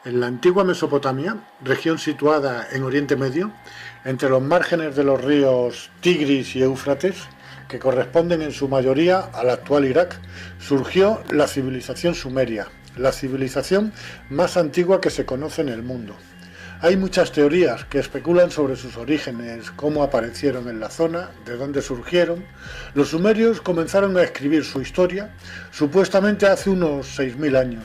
En la antigua Mesopotamia, región situada en Oriente Medio, entre los márgenes de los ríos Tigris y Éufrates, que corresponden en su mayoría al actual Irak, surgió la civilización sumeria, la civilización más antigua que se conoce en el mundo. Hay muchas teorías que especulan sobre sus orígenes, cómo aparecieron en la zona, de dónde surgieron. Los sumerios comenzaron a escribir su historia supuestamente hace unos 6000 años,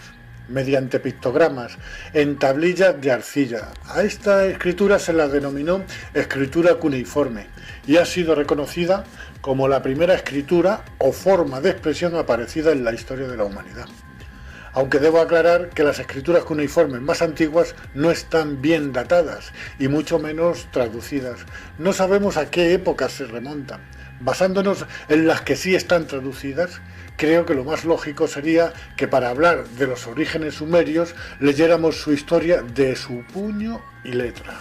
mediante pictogramas en tablillas de arcilla. A esta escritura se la denominó escritura cuneiforme y ha sido reconocida como la primera escritura o forma de expresión aparecida en la historia de la humanidad. Aunque debo aclarar que las escrituras cuneiformes más antiguas no están bien datadas y mucho menos traducidas. No sabemos a qué épocas se remontan. Basándonos en las que sí están traducidas, creo que lo más lógico sería que para hablar de los orígenes sumerios leyéramos su historia de su puño y letra.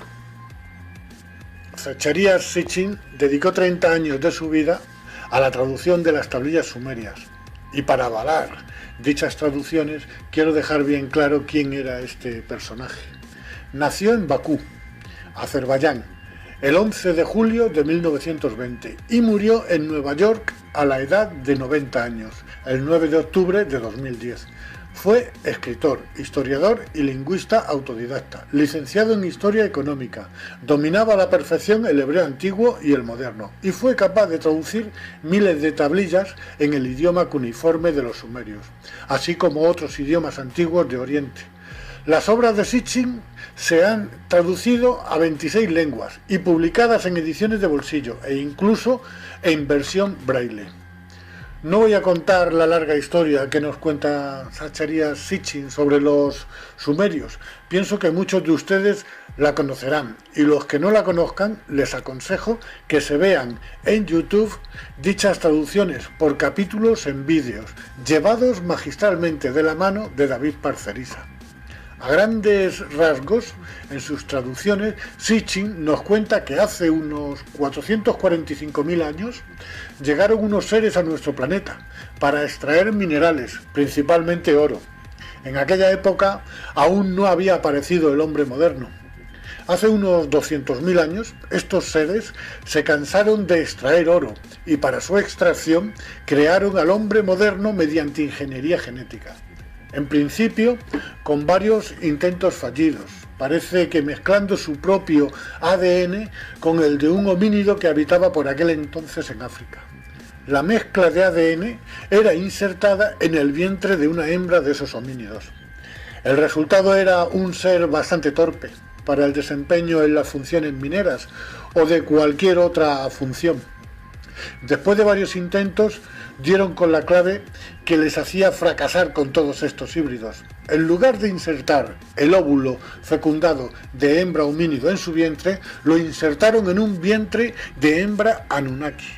Zacharias Sitchin dedicó 30 años de su vida a la traducción de las tablillas sumerias. Y para avalar dichas traducciones, quiero dejar bien claro quién era este personaje. Nació en Bakú, Azerbaiyán, el 11 de julio de 1920 y murió en Nueva York a la edad de 90 años, el 9 de octubre de 2010. Fue escritor, historiador y lingüista autodidacta, licenciado en Historia Económica, dominaba a la perfección el hebreo antiguo y el moderno, y fue capaz de traducir miles de tablillas en el idioma cuneiforme de los sumerios, así como otros idiomas antiguos de Oriente. Las obras de Sitchin se han traducido a 26 lenguas y publicadas en ediciones de bolsillo e incluso en versión braille. No voy a contar la larga historia que nos cuenta Zacharias Sitchin sobre los sumerios. Pienso que muchos de ustedes la conocerán y los que no la conozcan les aconsejo que se vean en YouTube dichas traducciones por capítulos en vídeos, llevados magistralmente de la mano de David Parcerisa. A grandes rasgos, en sus traducciones, Sitchin nos cuenta que hace unos 445.000 años llegaron unos seres a nuestro planeta para extraer minerales, principalmente oro. En aquella época aún no había aparecido el hombre moderno. Hace unos 200.000 años, estos seres se cansaron de extraer oro y para su extracción crearon al hombre moderno mediante ingeniería genética. En principio, con varios intentos fallidos. Parece que mezclando su propio ADN con el de un homínido que habitaba por aquel entonces en África. La mezcla de ADN era insertada en el vientre de una hembra de esos homínidos. El resultado era un ser bastante torpe para el desempeño en las funciones mineras o de cualquier otra función. Después de varios intentos, dieron con la clave que les hacía fracasar con todos estos híbridos. En lugar de insertar el óvulo fecundado de hembra homínido en su vientre, lo insertaron en un vientre de hembra Anunnaki.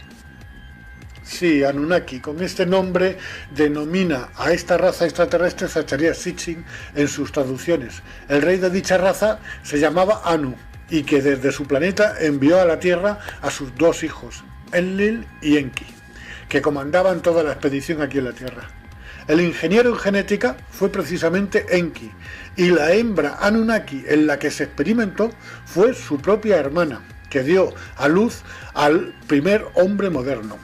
Sí, Anunnaki, con este nombre denomina a esta raza extraterrestre Zacharias Sitchin en sus traducciones. El rey de dicha raza se llamaba Anu y que desde su planeta envió a la Tierra a sus dos hijos, Enlil y Enki, que comandaban toda la expedición aquí en la Tierra. El ingeniero en genética fue precisamente Enki, y la hembra Anunnaki en la que se experimentó fue su propia hermana, que dio a luz al primer hombre moderno.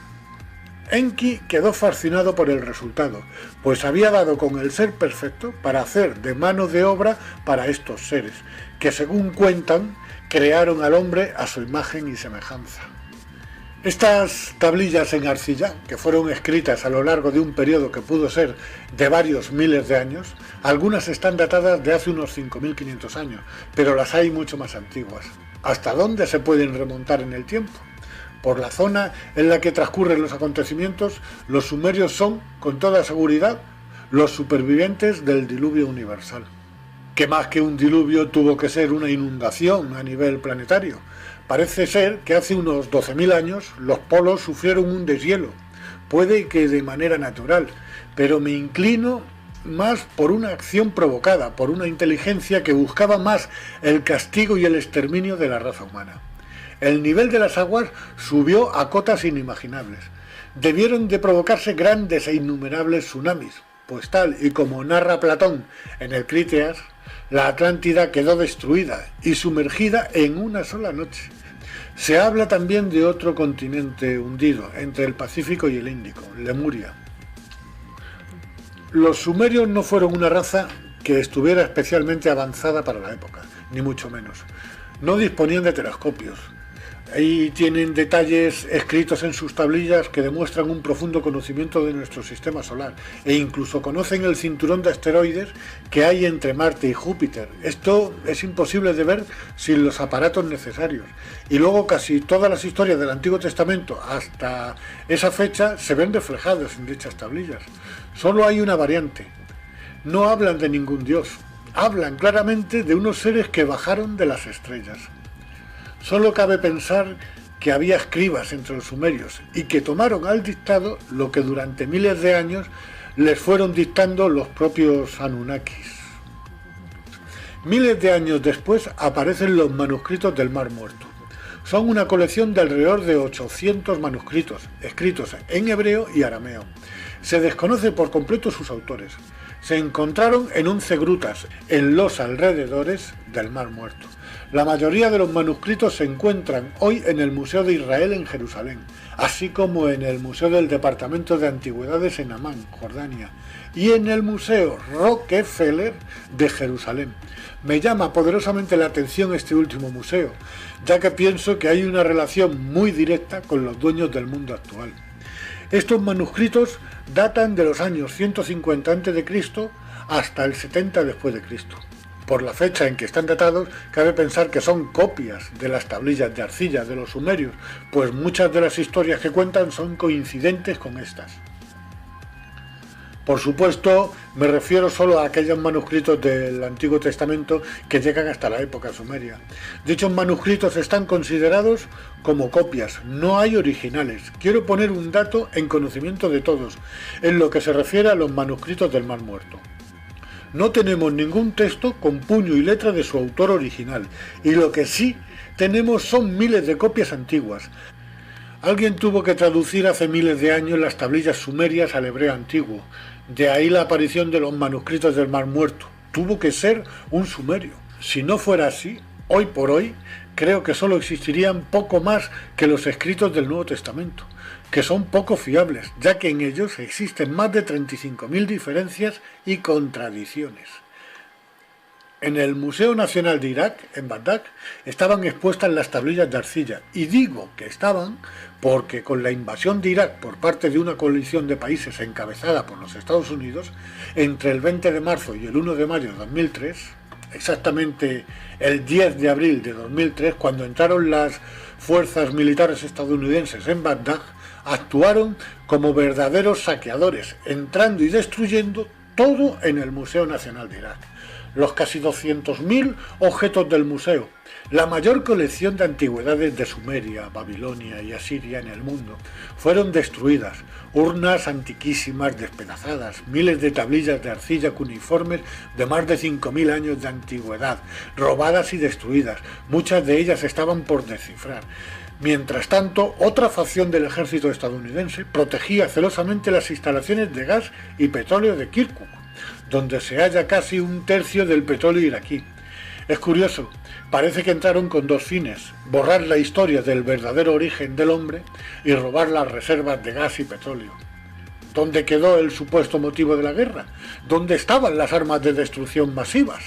Enki quedó fascinado por el resultado, pues había dado con el ser perfecto para hacer de mano de obra para estos seres, que según cuentan, crearon al hombre a su imagen y semejanza. Estas tablillas en arcilla, que fueron escritas a lo largo de un periodo que pudo ser de varios miles de años, algunas están datadas de hace unos 5.500 años, pero las hay mucho más antiguas. ¿Hasta dónde se pueden remontar en el tiempo? Por la zona en la que transcurren los acontecimientos, los sumerios son, con toda seguridad, los supervivientes del diluvio universal. Que más que un diluvio tuvo que ser una inundación a nivel planetario. Parece ser que hace unos 12.000 años los polos sufrieron un deshielo, puede que de manera natural, pero me inclino más por una acción provocada, por una inteligencia que buscaba más el castigo y el exterminio de la raza humana. El nivel de las aguas subió a cotas inimaginables. Debieron de provocarse grandes e innumerables tsunamis, pues tal y como narra Platón en el Críteas, La Atlántida quedó destruida y sumergida en una sola noche. Se habla también de otro continente hundido, entre el Pacífico y el Índico, Lemuria. Los sumerios no fueron una raza que estuviera especialmente avanzada para la época, ni mucho menos. No disponían de telescopios. Ahí tienen detalles escritos en sus tablillas que demuestran un profundo conocimiento de nuestro sistema solar e incluso conocen el cinturón de asteroides que hay entre Marte y Júpiter. Esto es imposible de ver sin los aparatos necesarios. Y luego casi todas las historias del Antiguo Testamento hasta esa fecha se ven reflejadas en dichas tablillas. Solo hay una variante. No hablan de ningún dios. Hablan claramente de unos seres que bajaron de las estrellas. Solo cabe pensar que había escribas entre los sumerios y que tomaron al dictado lo que durante miles de años les fueron dictando los propios Anunnakis. Miles de años después aparecen los manuscritos del Mar Muerto. Son una colección de alrededor de 800 manuscritos, escritos en hebreo y arameo. Se desconoce por completo sus autores. Se encontraron en 11 grutas, en los alrededores del Mar Muerto. La mayoría de los manuscritos se encuentran hoy en el Museo de Israel en Jerusalén, así como en el Museo del Departamento de Antigüedades en Amán, Jordania, y en el Museo Rockefeller de Jerusalén. Me llama poderosamente la atención este último museo, ya que pienso que hay una relación muy directa con los dueños del mundo actual. Estos manuscritos datan de los años 150 a.C. hasta el 70 después de Cristo. Por la fecha en que están datados, cabe pensar que son copias de las tablillas de arcilla de los sumerios, pues muchas de las historias que cuentan son coincidentes con estas. Por supuesto, me refiero solo a aquellos manuscritos del Antiguo Testamento que llegan hasta la época sumeria. Dichos manuscritos están considerados como copias, no hay originales. Quiero poner un dato en conocimiento de todos, en lo que se refiere a los manuscritos del Mar Muerto. No tenemos ningún texto con puño y letra de su autor original, y lo que sí tenemos son miles de copias antiguas. Alguien tuvo que traducir hace miles de años las tablillas sumerias al hebreo antiguo, de ahí la aparición de los manuscritos del Mar Muerto. Tuvo que ser un sumerio. Si no fuera así, hoy por hoy, creo que solo existirían poco más que los escritos del Nuevo Testamento, que son poco fiables, ya que en ellos existen más de 35.000 diferencias y contradicciones. En el Museo Nacional de Irak, en Bagdad, estaban expuestas las tablillas de arcilla, y digo que estaban porque con la invasión de Irak por parte de una coalición de países encabezada por los Estados Unidos, entre el 20 de marzo y el 1 de mayo de 2003, exactamente el 10 de abril de 2003, cuando entraron las fuerzas militares estadounidenses en Bagdad, actuaron como verdaderos saqueadores, entrando y destruyendo todo en el Museo Nacional de Irak. Los casi 200.000 objetos del museo, la mayor colección de antigüedades de Sumeria, Babilonia y Asiria en el mundo, fueron destruidas. Urnas antiquísimas despedazadas, miles de tablillas de arcilla cuneiformes de más de 5.000 años de antigüedad, robadas y destruidas. Muchas de ellas estaban por descifrar. Mientras tanto, otra facción del ejército estadounidense protegía celosamente las instalaciones de gas y petróleo de Kirkuk, donde se halla casi un tercio del petróleo iraquí. Es curioso, parece que entraron con dos fines: borrar la historia del verdadero origen del hombre y robar las reservas de gas y petróleo. ¿Dónde quedó el supuesto motivo de la guerra? ¿Dónde estaban las armas de destrucción masivas?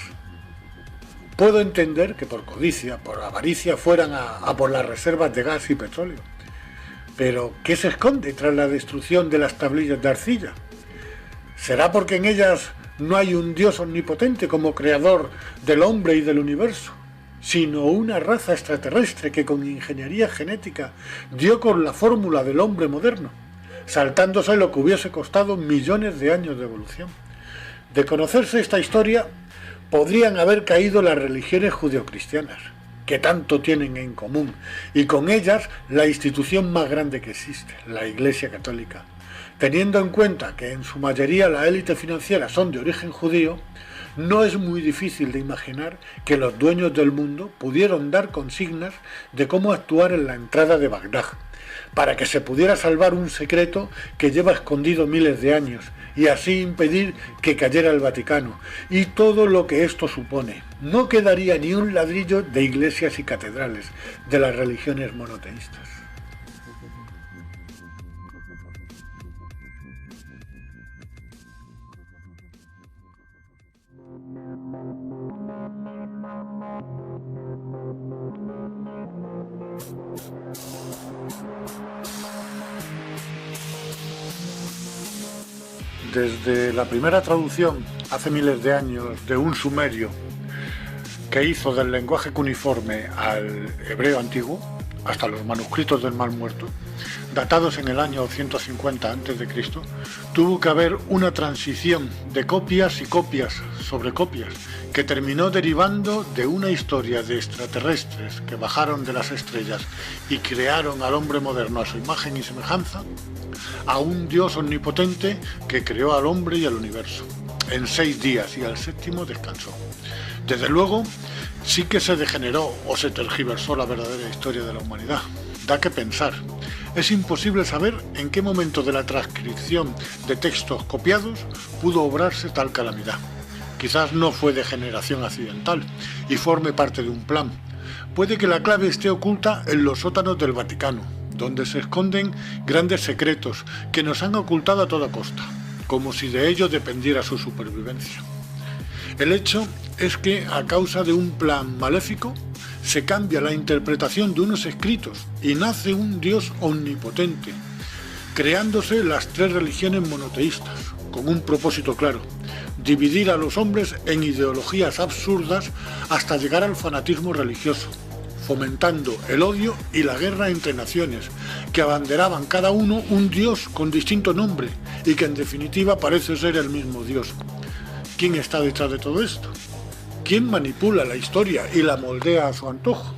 Puedo entender que por codicia, por avaricia, fueran a por las reservas de gas y petróleo. Pero, ¿qué se esconde tras la destrucción de las tablillas de arcilla? ¿Será porque en ellas no hay un Dios omnipotente como creador del hombre y del universo, sino una raza extraterrestre que con ingeniería genética dio con la fórmula del hombre moderno, saltándose lo que hubiese costado millones de años de evolución? De conocerse esta historia, podrían haber caído las religiones judeocristianas, que tanto tienen en común, y con ellas la institución más grande que existe, la Iglesia Católica. Teniendo en cuenta que en su mayoría la élite financiera son de origen judío, no es muy difícil de imaginar que los dueños del mundo pudieron dar consignas de cómo actuar en la entrada de Bagdad. para que se pudiera salvar un secreto que lleva escondido miles de años y así impedir que cayera el Vaticano y todo lo que esto supone. No quedaría ni un ladrillo de iglesias y catedrales de las religiones monoteístas. Desde la primera traducción, hace miles de años, de un sumerio que hizo del lenguaje cuneiforme al hebreo antiguo, hasta los manuscritos del Mar Muerto, datados en el año 150 a.C., tuvo que haber una transición de copias y copias sobre copias, que terminó derivando de una historia de extraterrestres que bajaron de las estrellas y crearon al hombre moderno a su imagen y semejanza, a un Dios omnipotente que creó al hombre y al universo en 6 días y al 7º descansó. Desde luego, sí que se degeneró o se tergiversó la verdadera historia de la humanidad. Da que pensar. Es imposible saber en qué momento de la transcripción de textos copiados pudo obrarse tal calamidad. Quizás no fue degeneración accidental y forme parte de un plan. Puede que la clave esté oculta en los sótanos del Vaticano, donde se esconden grandes secretos que nos han ocultado a toda costa, como si de ello dependiera su supervivencia. El hecho es que, a causa de un plan maléfico, se cambia la interpretación de unos escritos y nace un Dios omnipotente, creándose las 3 religiones monoteístas, con un propósito claro: dividir a los hombres en ideologías absurdas hasta llegar al fanatismo religioso, fomentando el odio y la guerra entre naciones, que abanderaban cada uno un Dios con distinto nombre y que en definitiva parece ser el mismo Dios. ¿Quién está detrás de todo esto? ¿Quién manipula la historia y la moldea a su antojo?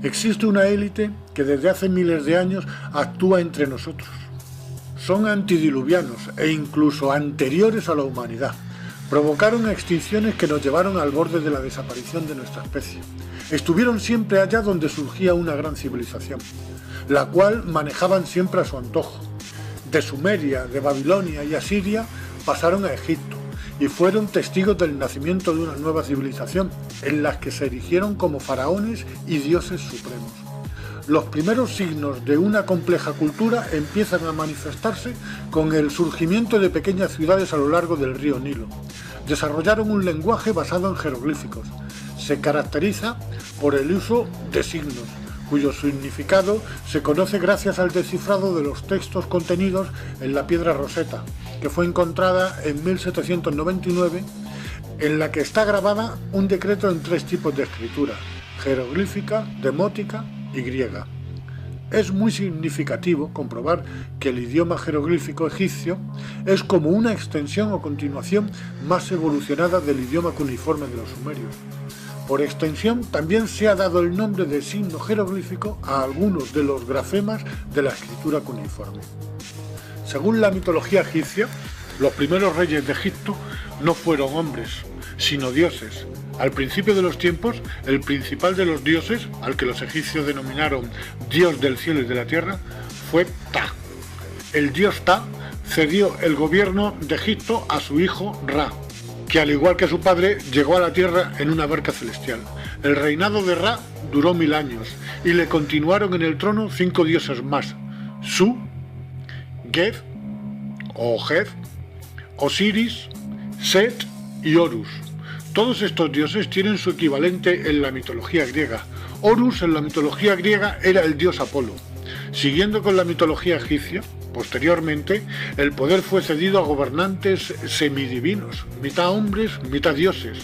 Existe una élite que desde hace miles de años actúa entre nosotros. Son antidiluvianos e incluso anteriores a la humanidad. Provocaron extinciones que nos llevaron al borde de la desaparición de nuestra especie. Estuvieron siempre allá donde surgía una gran civilización, la cual manejaban siempre a su antojo. De Sumeria, de Babilonia y Asiria pasaron a Egipto y fueron testigos del nacimiento de una nueva civilización, en la que se erigieron como faraones y dioses supremos. Los primeros signos de una compleja cultura empiezan a manifestarse con el surgimiento de pequeñas ciudades a lo largo del río Nilo. Desarrollaron un lenguaje basado en jeroglíficos. Se caracteriza por el uso de signos, cuyo significado se conoce gracias al descifrado de los textos contenidos en la piedra Rosetta, que fue encontrada en 1799, en la que está grabada un decreto en 3 tipos de escritura: jeroglífica, demótica y griega. Es muy significativo comprobar que el idioma jeroglífico egipcio es como una extensión o continuación más evolucionada del idioma cuneiforme de los sumerios. Por extensión, también se ha dado el nombre de signo jeroglífico a algunos de los grafemas de la escritura cuneiforme. Según la mitología egipcia, los primeros reyes de Egipto no fueron hombres, sino dioses. Al principio de los tiempos, el principal de los dioses, al que los egipcios denominaron Dios del cielo y de la tierra, fue Ptah. El dios Ptah cedió el gobierno de Egipto a su hijo Ra, que al igual que su padre llegó a la tierra en una barca celestial. El reinado de Ra duró 1000 años y le continuaron en el trono 5 dioses más: Su, Geb o Geb, Osiris, Set y Horus. Todos estos dioses tienen su equivalente en la mitología griega. Horus en la mitología griega era el dios Apolo. Siguiendo con la mitología egipcia, posteriormente el poder fue cedido a gobernantes semidivinos, mitad hombres, mitad dioses.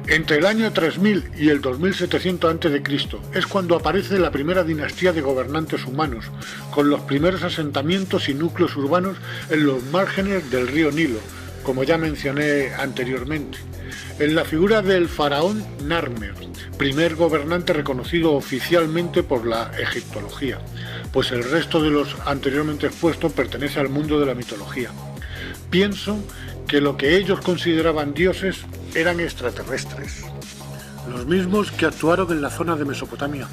Entre el año 3000 y el 2700 a.C. es cuando aparece la primera dinastía de gobernantes humanos, con los primeros asentamientos y núcleos urbanos en los márgenes del río Nilo, como ya mencioné anteriormente, en la figura del faraón Narmer, primer gobernante reconocido oficialmente por la egiptología, pues el resto de los anteriormente expuestos pertenece al mundo de la mitología. Pienso que lo que ellos consideraban dioses eran extraterrestres, los mismos que actuaron en la zona de Mesopotamia.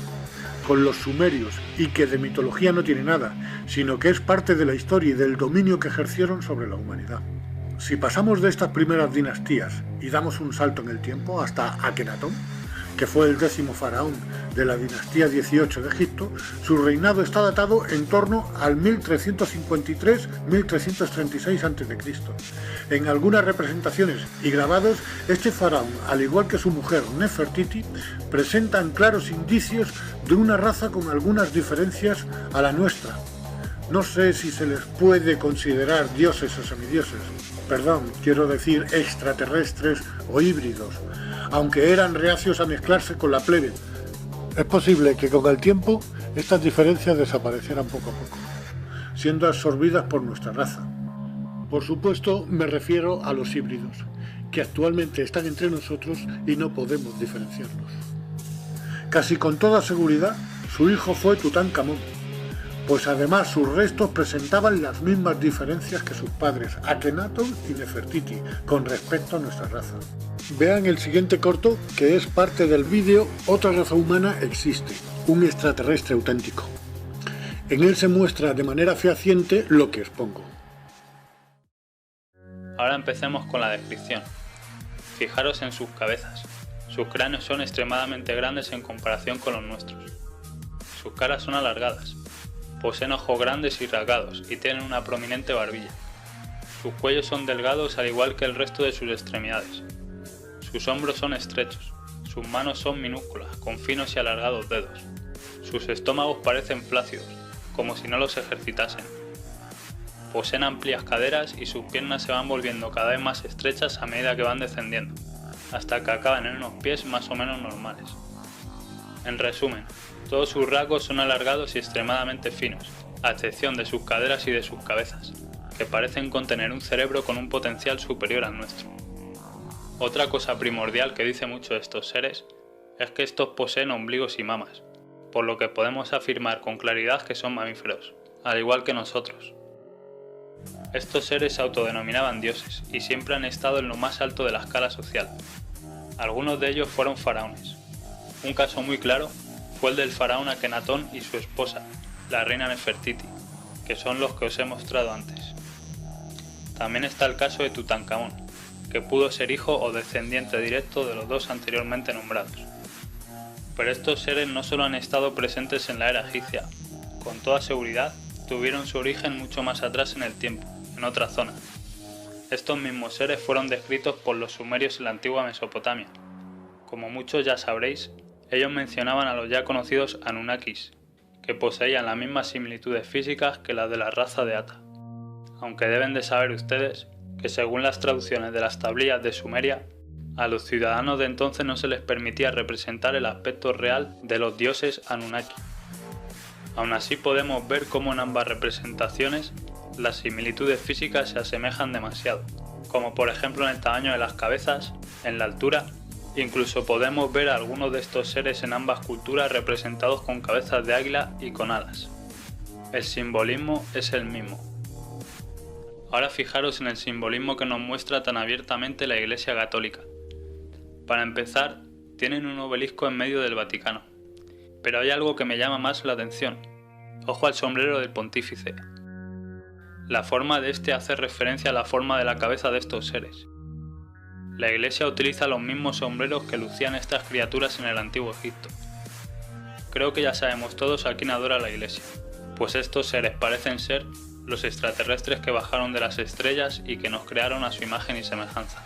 con los sumerios y que de mitología no tiene nada, sino que es parte de la historia y del dominio que ejercieron sobre la humanidad. Si pasamos de estas primeras dinastías y damos un salto en el tiempo hasta Akenatón, que fue el 10º faraón de la dinastía 18 de Egipto, su reinado está datado en torno al 1353-1336 a.C. En algunas representaciones y grabados, este faraón, al igual que su mujer Nefertiti, presentan claros indicios de una raza con algunas diferencias a la nuestra. No sé si se les puede considerar dioses o semidioses, perdón, quiero decir extraterrestres o híbridos, aunque eran reacios a mezclarse con la plebe. Es posible que con el tiempo estas diferencias desaparecieran poco a poco, siendo absorbidas por nuestra raza. Por supuesto, me refiero a los híbridos, que actualmente están entre nosotros y no podemos diferenciarlos. Casi con toda seguridad, su hijo fue Tutankamón, pues además sus restos presentaban las mismas diferencias que sus padres Akenatón y Nefertiti con respecto a nuestra raza. Vean el siguiente corto, que es parte del vídeo Otra raza humana existe, un extraterrestre auténtico. En él se muestra de manera fehaciente lo que expongo. Ahora empecemos con la descripción. Fijaros en sus cabezas. Sus cráneos son extremadamente grandes en comparación con los nuestros. Sus caras son alargadas. Poseen ojos grandes y rasgados y tienen una prominente barbilla. Sus cuellos son delgados al igual que el resto de sus extremidades. Sus hombros son estrechos. Sus manos son minúsculas, con finos y alargados dedos. Sus estómagos parecen flácidos, como si no los ejercitasen. Poseen amplias caderas y sus piernas se van volviendo cada vez más estrechas a medida que van descendiendo, hasta que acaban en unos pies más o menos normales. En resumen, todos sus rasgos son alargados y extremadamente finos, a excepción de sus caderas y de sus cabezas, que parecen contener un cerebro con un potencial superior al nuestro. Otra cosa primordial que dice mucho de estos seres es que estos poseen ombligos y mamas, por lo que podemos afirmar con claridad que son mamíferos, al igual que nosotros. Estos seres se autodenominaban dioses y siempre han estado en lo más alto de la escala social. Algunos de ellos fueron faraones. Un caso muy claro fue el del faraón Akenatón y su esposa, la reina Nefertiti, que son los que os he mostrado antes. También está el caso de Tutankamón, que pudo ser hijo o descendiente directo de los dos anteriormente nombrados. Pero estos seres no solo han estado presentes en la era egipcia, con toda seguridad tuvieron su origen mucho más atrás en el tiempo, en otra zona. Estos mismos seres fueron descritos por los sumerios en la antigua Mesopotamia. Como muchos ya sabréis, ellos mencionaban a los ya conocidos Anunnakis, que poseían las mismas similitudes físicas que las de la raza de Ata. Aunque deben de saber ustedes que según las traducciones de las tablillas de Sumeria, a los ciudadanos de entonces no se les permitía representar el aspecto real de los dioses Anunnaki. Aún así podemos ver cómo en ambas representaciones las similitudes físicas se asemejan demasiado, como por ejemplo en el tamaño de las cabezas, en la altura. Incluso podemos ver a algunos de estos seres en ambas culturas representados con cabezas de águila y con alas. El simbolismo es el mismo. Ahora fijaros en el simbolismo que nos muestra tan abiertamente la Iglesia Católica. Para empezar, tienen un obelisco en medio del Vaticano. Pero hay algo que me llama más la atención. Ojo al sombrero del pontífice. La forma de este hace referencia a la forma de la cabeza de estos seres. La Iglesia utiliza los mismos sombreros que lucían estas criaturas en el antiguo Egipto. Creo que ya sabemos todos a quién adora la Iglesia, pues estos seres parecen ser los extraterrestres que bajaron de las estrellas y que nos crearon a su imagen y semejanza.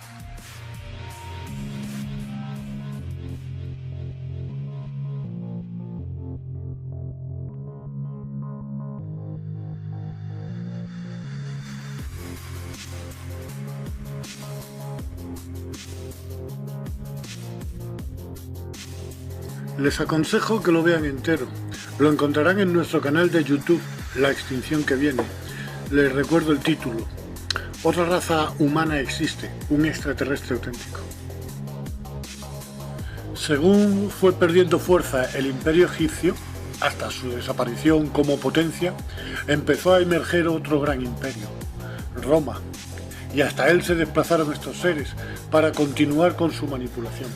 Les aconsejo que lo vean entero. Lo encontrarán en nuestro canal de YouTube, La extinción que viene. Les recuerdo el título. Otra raza humana existe, un extraterrestre auténtico. Según fue perdiendo fuerza el imperio egipcio, hasta su desaparición como potencia, empezó a emerger otro gran imperio, Roma, y hasta él se desplazaron estos seres para continuar con su manipulación.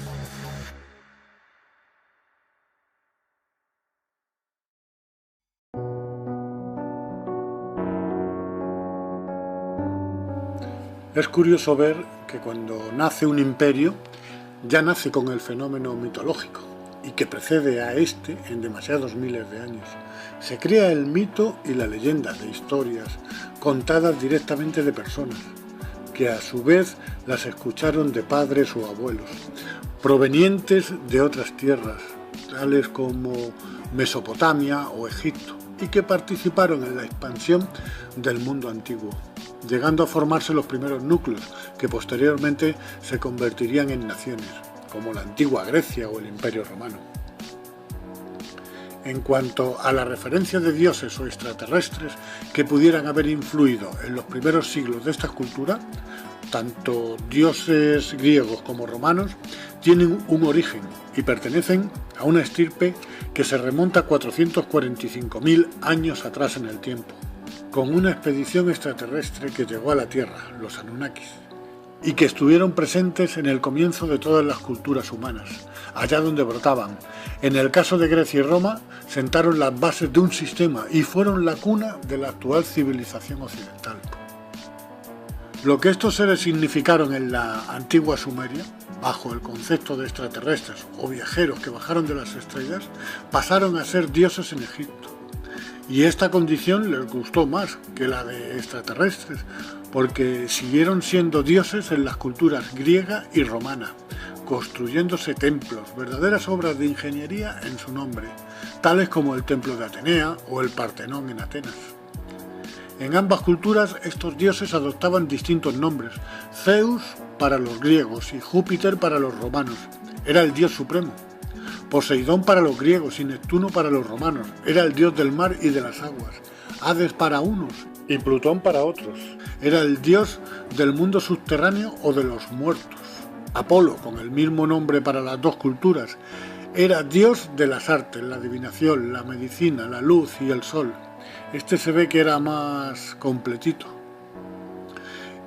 Es curioso ver que cuando nace un imperio, ya nace con el fenómeno mitológico y que precede a este en demasiados miles de años. Se crea el mito y la leyenda de historias contadas directamente de personas, que a su vez las escucharon de padres o abuelos, provenientes de otras tierras, tales como Mesopotamia o Egipto, y que participaron en la expansión del mundo antiguo, llegando a formarse los primeros núcleos que posteriormente se convertirían en naciones, como la antigua Grecia o el Imperio Romano. En cuanto a la referencia de dioses o extraterrestres que pudieran haber influido en los primeros siglos de esta cultura, tanto dioses griegos como romanos tienen un origen y pertenecen a una estirpe que se remonta a 445.000 años atrás en el tiempo, con una expedición extraterrestre que llegó a la Tierra, los Anunnakis, y que estuvieron presentes en el comienzo de todas las culturas humanas, allá donde brotaban. En el caso de Grecia y Roma, sentaron las bases de un sistema y fueron la cuna de la actual civilización occidental. Lo que estos seres significaron en la antigua Sumeria, bajo el concepto de extraterrestres o viajeros que bajaron de las estrellas, pasaron a ser dioses en Egipto. Y esta condición les gustó más que la de extraterrestres, porque siguieron siendo dioses en las culturas griega y romana, construyéndose templos, verdaderas obras de ingeniería en su nombre, tales como el Templo de Atenea o el Partenón en Atenas. En ambas culturas estos dioses adoptaban distintos nombres. Zeus para los griegos y Júpiter para los romanos, era el dios supremo. Poseidón para los griegos y Neptuno para los romanos, era el dios del mar y de las aguas. Hades para unos y Plutón para otros, era el dios del mundo subterráneo o de los muertos. Apolo, con el mismo nombre para las dos culturas, era dios de las artes, la adivinación, la medicina, la luz y el sol. Este se ve que era más completito.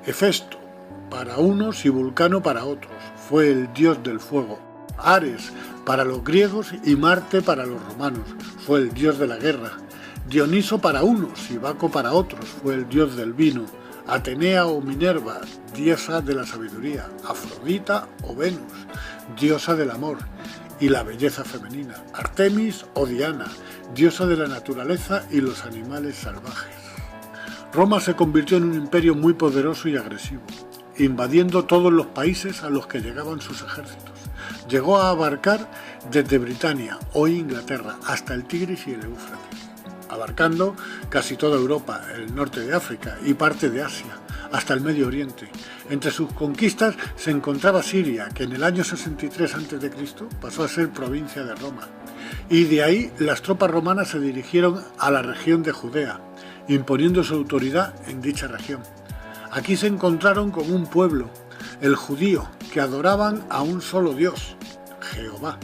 Hefesto para unos y Vulcano para otros, fue el dios del fuego. Ares para los griegos y Marte para los romanos, fue el dios de la guerra. Dioniso para unos y Baco para otros, fue el dios del vino. Atenea o Minerva, diosa de la sabiduría. Afrodita o Venus, diosa del amor y la belleza femenina. Artemis o Diana, diosa de la naturaleza y los animales salvajes. Roma se convirtió en un imperio muy poderoso y agresivo, invadiendo todos los países a los que llegaban sus ejércitos. Llegó a abarcar desde Britania, hoy Inglaterra, hasta el Tigris y el Éufrates, abarcando casi toda Europa, el norte de África y parte de Asia, hasta el Medio Oriente. Entre sus conquistas se encontraba Siria, que en el año 63 a.C. pasó a ser provincia de Roma, y de ahí las tropas romanas se dirigieron a la región de Judea, imponiendo su autoridad en dicha región. Aquí se encontraron con un pueblo, el judío, que adoraban a un solo Dios, Jehová,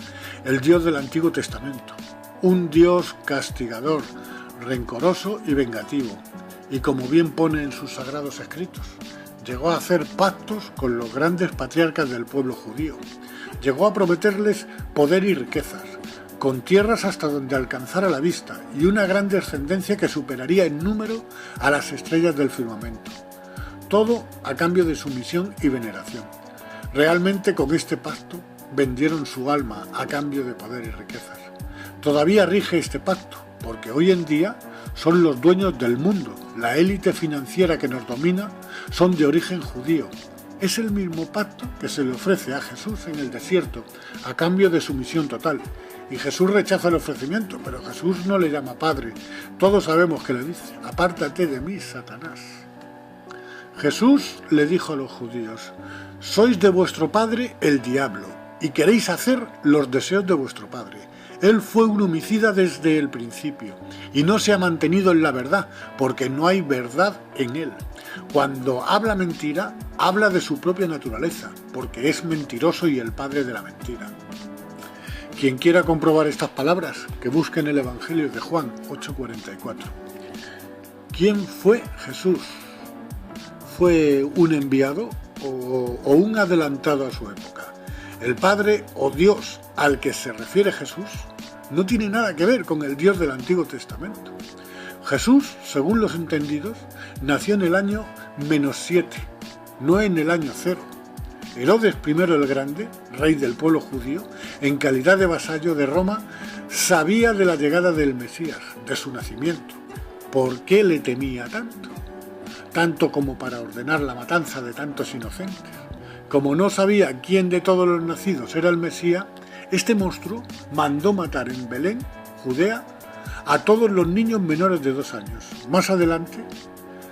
el Dios del Antiguo Testamento, un Dios castigador, rencoroso y vengativo, y como bien pone en sus sagrados escritos, llegó a hacer pactos con los grandes patriarcas del pueblo judío, llegó a prometerles poder y riquezas, con tierras hasta donde alcanzara la vista y una gran descendencia que superaría en número a las estrellas del firmamento. Todo a cambio de sumisión y veneración. Realmente con este pacto vendieron su alma a cambio de poder y riquezas. Todavía rige este pacto, porque hoy en día son los dueños del mundo. La élite financiera que nos domina son de origen judío. Es el mismo pacto que se le ofrece a Jesús en el desierto, a cambio de sumisión total. Y Jesús rechaza el ofrecimiento, pero Jesús no le llama Padre. Todos sabemos que le dice: apártate de mí, Satanás. Jesús le dijo a los judíos: sois de vuestro padre el diablo, y queréis hacer los deseos de vuestro padre. Él fue un homicida desde el principio, y no se ha mantenido en la verdad, porque no hay verdad en él. Cuando habla mentira, habla de su propia naturaleza, porque es mentiroso y el padre de la mentira. Quien quiera comprobar estas palabras, que busque en el Evangelio de Juan 8:44. ¿Quién fue Jesús? ¿Fue un enviado o un adelantado a su época? El Padre o Dios al que se refiere Jesús no tiene nada que ver con el Dios del Antiguo Testamento. Jesús, según los entendidos, nació en el año -7, no en el año cero. Herodes I el Grande, rey del pueblo judío, en calidad de vasallo de Roma, sabía de la llegada del Mesías, de su nacimiento. ¿Por qué le temía tanto? Tanto como para ordenar la matanza de tantos inocentes. Como no sabía quién de todos los nacidos era el Mesías, este monstruo mandó matar en Belén, Judea, a todos los niños menores de 2 años. Más adelante,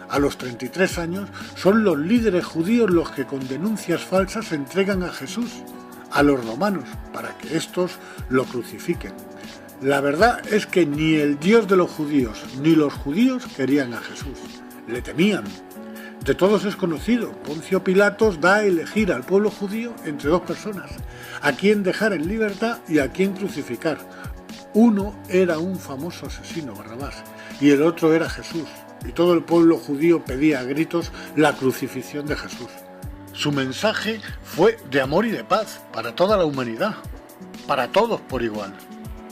a los 33 años, son los líderes judíos los que con denuncias falsas entregan a Jesús a los romanos para que éstos lo crucifiquen. La verdad es que ni el Dios de los judíos ni los judíos querían a Jesús, le temían. De todos es conocido, Poncio Pilatos da a elegir al pueblo judío entre 2 personas, a quién dejar en libertad y a quién crucificar. Uno era un famoso asesino, Barrabás, y el otro era Jesús, y todo el pueblo judío pedía a gritos la crucifixión de Jesús. Su mensaje fue de amor y de paz para toda la humanidad, para todos por igual.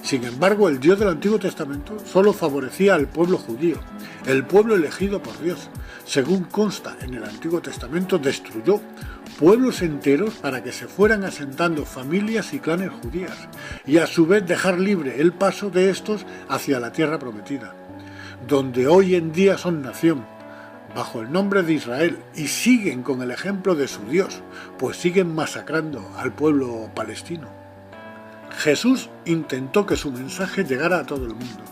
Sin embargo, el Dios del Antiguo Testamento solo favorecía al pueblo judío, el pueblo elegido por Dios. Según consta en el Antiguo Testamento, destruyó pueblos enteros para que se fueran asentando familias y clanes judías, y a su vez dejar libre el paso de estos hacia la tierra prometida, donde hoy en día son nación, bajo el nombre de Israel, y siguen con el ejemplo de su Dios, pues siguen masacrando al pueblo palestino. Jesús intentó que su mensaje llegara a todo el mundo.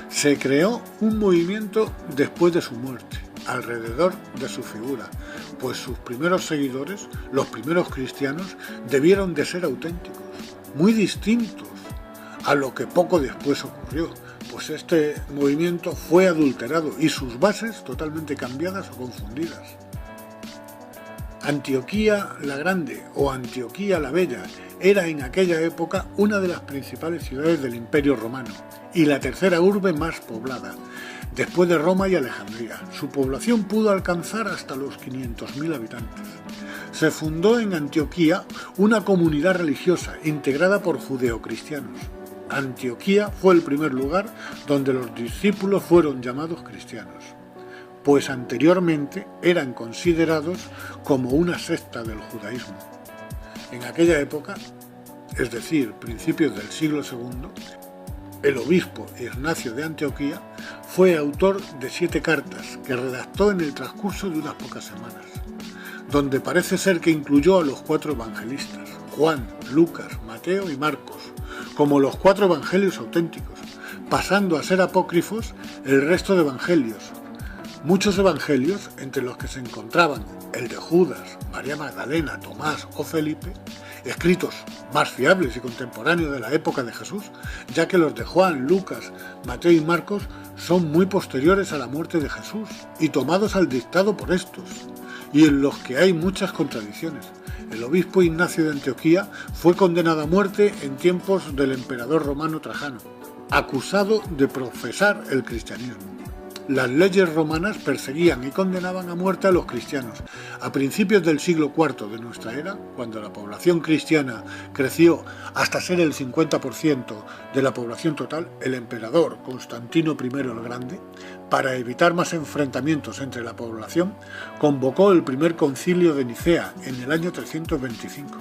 Se creó un movimiento después de su muerte, alrededor de su figura, pues sus primeros seguidores, los primeros cristianos, debieron de ser auténticos, muy distintos a lo que poco después ocurrió, pues este movimiento fue adulterado y sus bases totalmente cambiadas o confundidas. Antioquía la Grande o Antioquía la Bella era en aquella época una de las principales ciudades del Imperio Romano y la tercera urbe más poblada, después de Roma y Alejandría. Su población pudo alcanzar hasta los 500.000 habitantes. Se fundó en Antioquía una comunidad religiosa integrada por judeocristianos. Antioquía fue el primer lugar donde los discípulos fueron llamados cristianos, pues anteriormente eran considerados como una secta del judaísmo. En aquella época, es decir, principios del siglo II, el obispo Ignacio de Antioquía fue autor de 7 cartas que redactó en el transcurso de unas pocas semanas, donde parece ser que incluyó a los 4 evangelistas, Juan, Lucas, Mateo y Marcos, como los 4 evangelios auténticos, pasando a ser apócrifos el resto de evangelios. Muchos evangelios, entre los que se encontraban el de Judas, María Magdalena, Tomás o Felipe, escritos más fiables y contemporáneos de la época de Jesús, ya que los de Juan, Lucas, Mateo y Marcos son muy posteriores a la muerte de Jesús y tomados al dictado por estos, y en los que hay muchas contradicciones. El obispo Ignacio de Antioquía fue condenado a muerte en tiempos del emperador romano Trajano, acusado de profesar el cristianismo. Las leyes romanas perseguían y condenaban a muerte a los cristianos. A principios del siglo IV de nuestra era, cuando la población cristiana creció hasta ser el 50% de la población total, el emperador Constantino I el Grande, para evitar más enfrentamientos entre la población, convocó el primer concilio de Nicea en el año 325,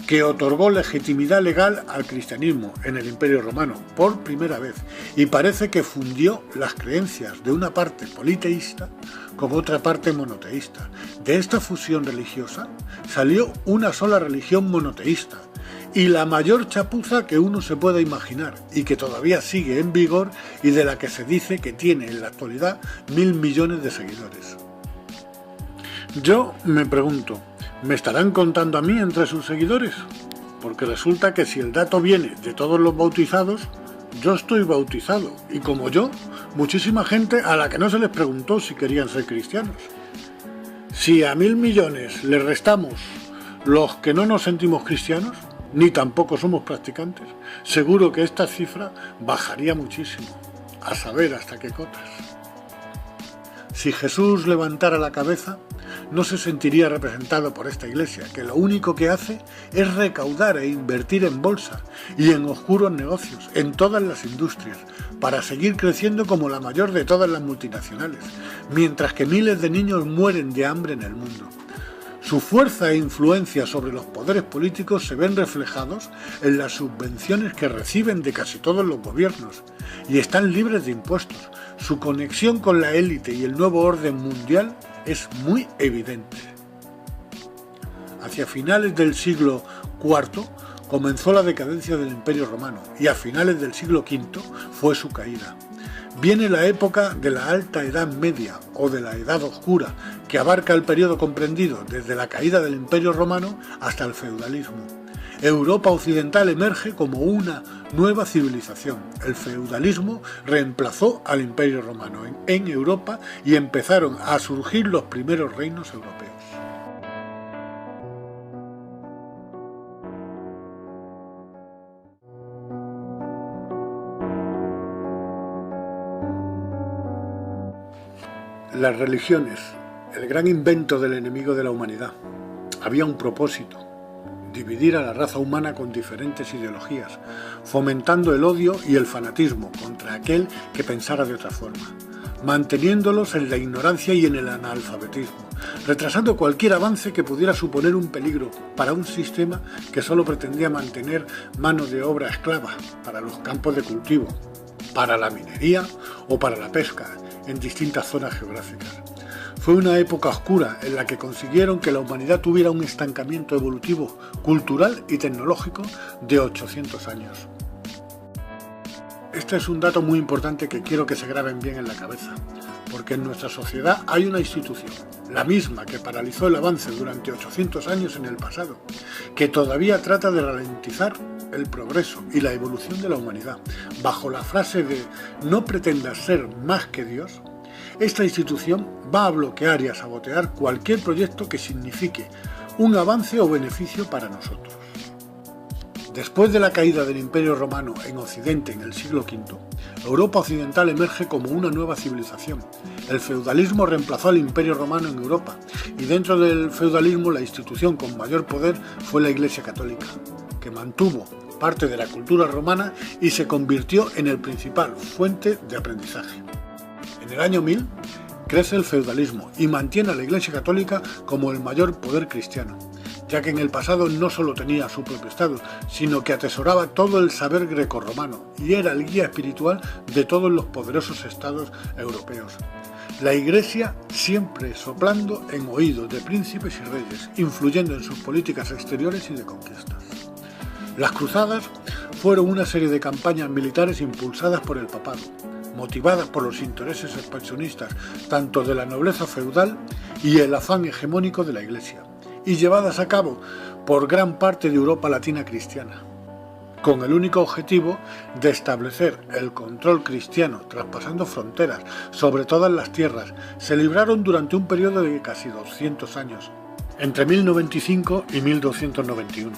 que otorgó legitimidad legal al cristianismo en el Imperio Romano por primera vez, y parece que fundió las creencias de una parte politeísta con otra parte monoteísta. De esta fusión religiosa salió una sola religión monoteísta, y la mayor chapuza que uno se pueda imaginar, y que todavía sigue en vigor y de la que se dice que tiene en la actualidad 1.000 millones de seguidores. Yo me pregunto, ¿me estarán contando a mí entre sus seguidores? Porque resulta que si el dato viene de todos los bautizados, yo estoy bautizado, y como yo, muchísima gente a la que no se les preguntó si querían ser cristianos. Si a 1.000 millones le restamos los que no nos sentimos cristianos, ni tampoco somos practicantes, seguro que esta cifra bajaría muchísimo, a saber hasta qué cotas. Si Jesús levantara la cabeza, no se sentiría representado por esta iglesia, que lo único que hace es recaudar e invertir en bolsa y en oscuros negocios, en todas las industrias, para seguir creciendo como la mayor de todas las multinacionales, mientras que miles de niños mueren de hambre en el mundo. Su fuerza e influencia sobre los poderes políticos se ven reflejados en las subvenciones que reciben de casi todos los gobiernos y están libres de impuestos. Su conexión con la élite y el nuevo orden mundial es muy evidente. Hacia finales del siglo IV comenzó la decadencia del Imperio Romano y a finales del siglo V fue su caída. Viene la época de la Alta Edad Media o de la Edad Oscura, que abarca el periodo comprendido desde la caída del Imperio Romano hasta el feudalismo. Europa occidental emerge como una nueva civilización. El feudalismo reemplazó al Imperio Romano en Europa y empezaron a surgir los primeros reinos europeos. Las religiones, el gran invento del enemigo de la humanidad. Había un propósito: dividir a la raza humana con diferentes ideologías, fomentando el odio y el fanatismo contra aquel que pensara de otra forma, manteniéndolos en la ignorancia y en el analfabetismo, retrasando cualquier avance que pudiera suponer un peligro para un sistema que solo pretendía mantener mano de obra esclava para los campos de cultivo, para la minería o para la pesca en distintas zonas geográficas. Fue una época oscura en la que consiguieron que la humanidad tuviera un estancamiento evolutivo, cultural y tecnológico de 800 años. Este es un dato muy importante que quiero que se graben bien en la cabeza, porque en nuestra sociedad hay una institución, la misma que paralizó el avance durante 800 años en el pasado, que todavía trata de ralentizar el progreso y la evolución de la humanidad, bajo la frase de "no pretendas ser más que Dios". Esta institución va a bloquear y a sabotear cualquier proyecto que signifique un avance o beneficio para nosotros. Después de la caída del Imperio Romano en Occidente en el siglo V, Europa occidental emerge como una nueva civilización. El feudalismo reemplazó al Imperio Romano en Europa, y dentro del feudalismo la institución con mayor poder fue la Iglesia Católica, que mantuvo parte de la cultura romana y se convirtió en el principal fuente de aprendizaje. En el año 1000 crece el feudalismo y mantiene a la Iglesia Católica como el mayor poder cristiano, ya que en el pasado no solo tenía su propio Estado, sino que atesoraba todo el saber grecorromano y era el guía espiritual de todos los poderosos estados europeos. La Iglesia siempre soplando en oídos de príncipes y reyes, influyendo en sus políticas exteriores y de conquistas. Las cruzadas fueron una serie de campañas militares impulsadas por el papado, motivadas por los intereses expansionistas tanto de la nobleza feudal y el afán hegemónico de la Iglesia, y llevadas a cabo por gran parte de Europa latina cristiana, con el único objetivo de establecer el control cristiano traspasando fronteras sobre todas las tierras. Se libraron durante un periodo de casi 200 años, entre 1095 y 1291.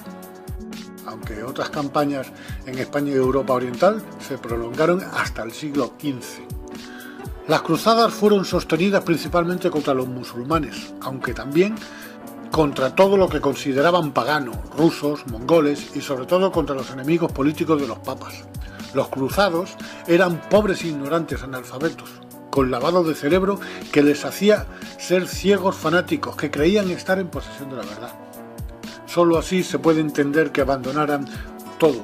Aunque otras campañas en España y Europa Oriental se prolongaron hasta el siglo XV. Las cruzadas fueron sostenidas principalmente contra los musulmanes, aunque también contra todo lo que consideraban pagano, rusos, mongoles y sobre todo contra los enemigos políticos de los papas. Los cruzados eran pobres e ignorantes analfabetos, con lavado de cerebro que les hacía ser ciegos fanáticos que creían estar en posesión de la verdad. Solo así se puede entender que abandonaran todo,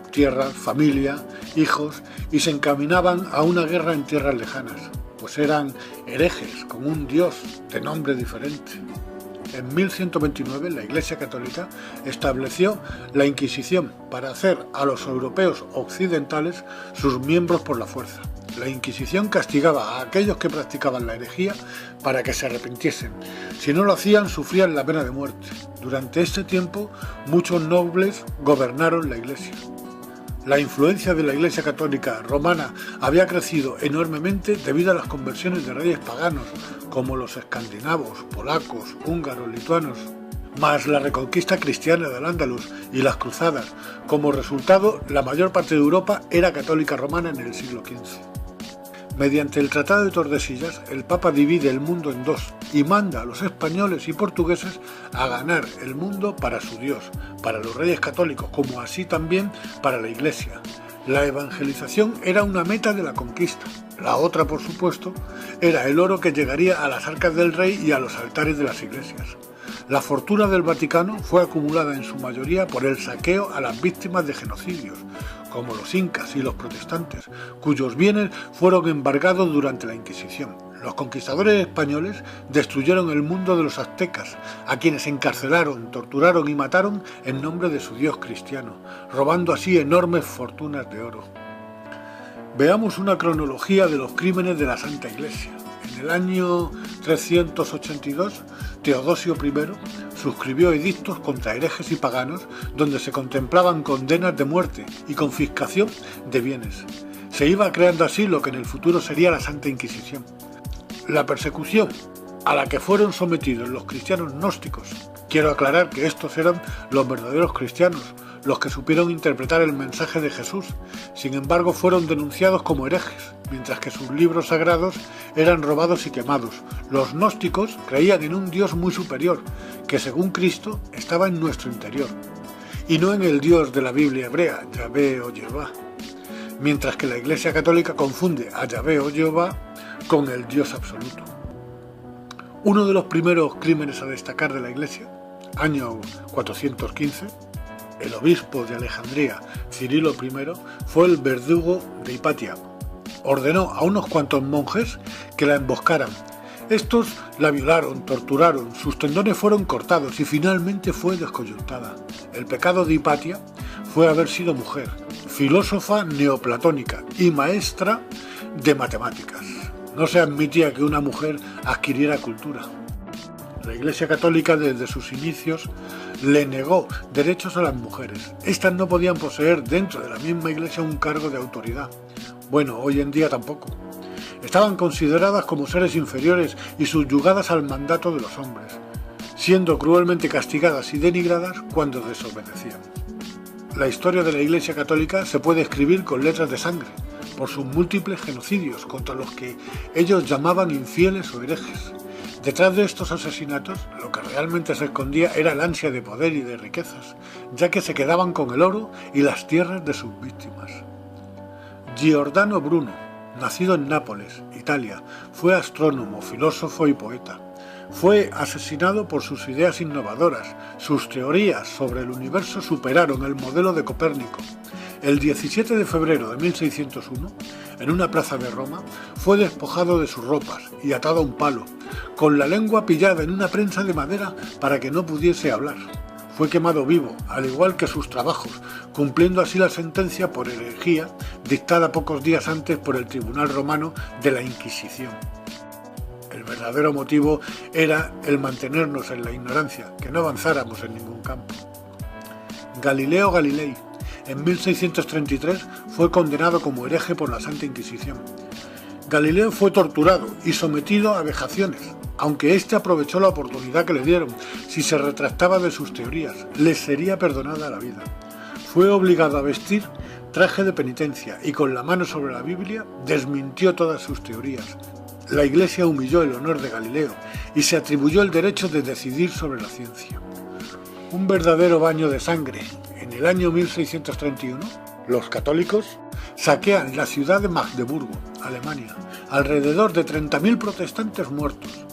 tierras, familia, hijos, y se encaminaban a una guerra en tierras lejanas, pues eran herejes con un dios de nombre diferente. En 1129 la Iglesia Católica estableció la Inquisición para hacer a los europeos occidentales sus miembros por la fuerza. La Inquisición castigaba a aquellos que practicaban la herejía para que se arrepintiesen. Si no lo hacían, sufrían la pena de muerte. Durante este tiempo, muchos nobles gobernaron la Iglesia. La influencia de la Iglesia Católica romana había crecido enormemente debido a las conversiones de reyes paganos, como los escandinavos, polacos, húngaros, lituanos, más la reconquista cristiana del Al-Ándalus y las cruzadas. Como resultado, la mayor parte de Europa era católica romana en el siglo XV. Mediante el Tratado de Tordesillas, el Papa divide el mundo en dos y manda a los españoles y portugueses a ganar el mundo para su Dios, para los reyes católicos, como así también para la Iglesia. La evangelización era una meta de la conquista. La otra, por supuesto, era el oro que llegaría a las arcas del rey y a los altares de las iglesias. La fortuna del Vaticano fue acumulada en su mayoría por el saqueo a las víctimas de genocidios, como los incas y los protestantes, cuyos bienes fueron embargados durante la Inquisición. Los conquistadores españoles destruyeron el mundo de los aztecas, a quienes encarcelaron, torturaron y mataron en nombre de su dios cristiano, robando así enormes fortunas de oro. Veamos una cronología de los crímenes de la Santa Iglesia. En el año 382, Teodosio I suscribió edictos contra herejes y paganos donde se contemplaban condenas de muerte y confiscación de bienes. Se iba creando así lo que en el futuro sería la Santa Inquisición. La persecución a la que fueron sometidos los cristianos gnósticos, quiero aclarar que estos eran los verdaderos cristianos, los que supieron interpretar el mensaje de Jesús, sin embargo fueron denunciados como herejes, mientras que sus libros sagrados eran robados y quemados. Los gnósticos creían en un Dios muy superior, que según Cristo estaba en nuestro interior, y no en el Dios de la Biblia hebrea, Yahvé o Jehová, mientras que la Iglesia Católica confunde a Yahvé o Jehová con el Dios absoluto. Uno de los primeros crímenes a destacar de la Iglesia, año 415, el obispo de Alejandría, Cirilo I, fue el verdugo de Hipatia. Ordenó a unos cuantos monjes que la emboscaran. Estos la violaron, torturaron, sus tendones fueron cortados y finalmente fue descoyuntada. El pecado de Hipatia fue haber sido mujer, filósofa neoplatónica y maestra de matemáticas. No se admitía que una mujer adquiriera cultura. La Iglesia Católica desde sus inicios le negó derechos a las mujeres. Estas no podían poseer dentro de la misma Iglesia un cargo de autoridad. Bueno, hoy en día tampoco. Estaban consideradas como seres inferiores y subyugadas al mandato de los hombres, siendo cruelmente castigadas y denigradas cuando desobedecían. La historia de la Iglesia Católica se puede escribir con letras de sangre, por sus múltiples genocidios contra los que ellos llamaban infieles o herejes. Detrás de estos asesinatos, lo que realmente se escondía era el ansia de poder y de riquezas, ya que se quedaban con el oro y las tierras de sus víctimas. Giordano Bruno, nacido en Nápoles, Italia, fue astrónomo, filósofo y poeta. Fue asesinado por sus ideas innovadoras. Sus teorías sobre el universo superaron el modelo de Copérnico. El 17 de febrero de 1601, en una plaza de Roma, fue despojado de sus ropas y atado a un palo, con la lengua pillada en una prensa de madera para que no pudiese hablar. Fue quemado vivo, al igual que sus trabajos, cumpliendo así la sentencia por herejía dictada pocos días antes por el Tribunal Romano de la Inquisición. El verdadero motivo era el mantenernos en la ignorancia, que no avanzáramos en ningún campo. Galileo Galilei, en 1633, fue condenado como hereje por la Santa Inquisición. Galileo fue torturado y sometido a vejaciones, aunque éste aprovechó la oportunidad que le dieron. Si se retractaba de sus teorías, le sería perdonada la vida. Fue obligado a vestir traje de penitencia y con la mano sobre la Biblia desmintió todas sus teorías. La Iglesia humilló el honor de Galileo y se atribuyó el derecho de decidir sobre la ciencia. Un verdadero baño de sangre. En el año 1631, los católicos saquean la ciudad de Magdeburgo, Alemania, alrededor de 30.000 protestantes muertos.